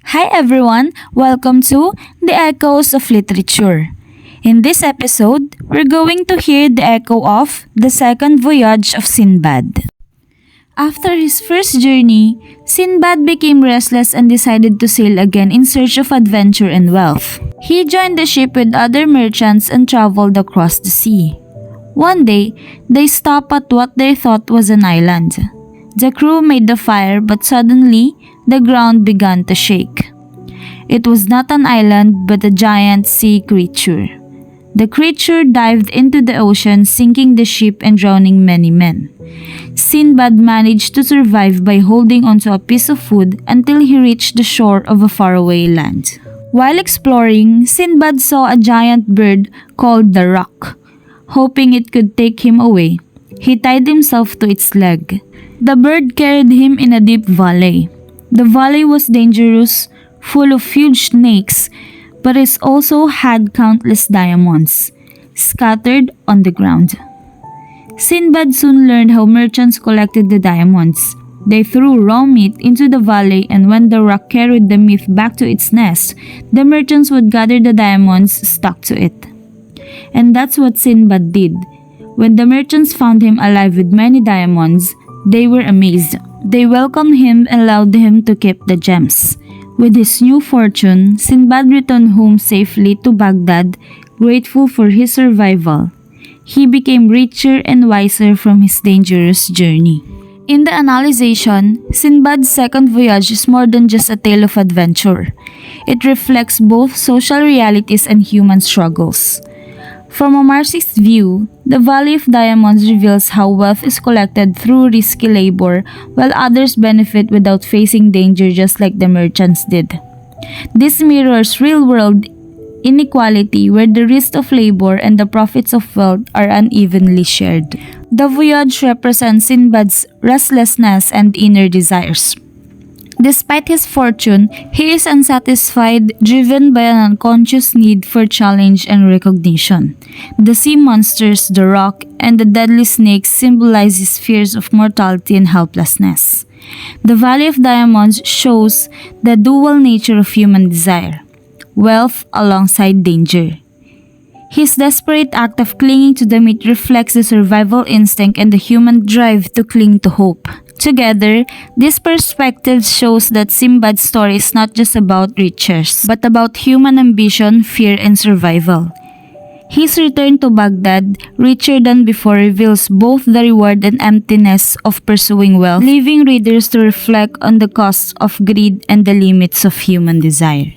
Hi everyone, welcome to The Echoes of Literature. In this episode, we're going to hear the echo of the second voyage of Sinbad. After his first journey, Sinbad became restless and decided to sail again in search of adventure and wealth. He joined the ship with other merchants and traveled across the sea. One day, they stopped at what they thought was an island. The crew made the fire, but suddenly, the ground began to shake. It was not an island but a giant sea creature. The creature dived into the ocean, sinking the ship and drowning many men. Sinbad managed to survive by holding onto a piece of wood until he reached the shore of a faraway land. While exploring, Sinbad saw a giant bird called the Roc. Hoping it could take him away, he tied himself to its leg. The bird carried him in a deep valley. The valley was dangerous, full of huge snakes, but it also had countless diamonds scattered on the ground. Sinbad soon learned how merchants collected the diamonds. They threw raw meat into the valley, and when the rock carried the meat back to its nest, the merchants would gather the diamonds stuck to it. And that's what Sinbad did. When the merchants found him alive with many diamonds, they were amazed. They welcomed him and allowed him to keep the gems. With his new fortune, Sinbad returned home safely to Baghdad, grateful for his survival. He became richer and wiser from his dangerous journey. In the analyzation, Sinbad's second voyage is more than just a tale of adventure. It reflects both social realities and human struggles. From a Marxist view, the Valley of Diamonds reveals how wealth is collected through risky labor while others benefit without facing danger just like the merchants did. This mirrors real-world inequality where the risk of labor and the profits of wealth are unevenly shared. The voyage represents Sinbad's restlessness and inner desires. Despite his fortune, he is unsatisfied, driven by an unconscious need for challenge and recognition. The sea monsters, the rock, and the deadly snakes symbolize his fears of mortality and helplessness. The Valley of Diamonds shows the dual nature of human desire, wealth alongside danger. His desperate act of clinging to the meat reflects the survival instinct and the human drive to cling to hope. Together, this perspective shows that Sinbad's story is not just about riches, but about human ambition, fear, and survival. His return to Baghdad, richer than before, reveals both the reward and emptiness of pursuing wealth, leaving readers to reflect on the costs of greed and the limits of human desire.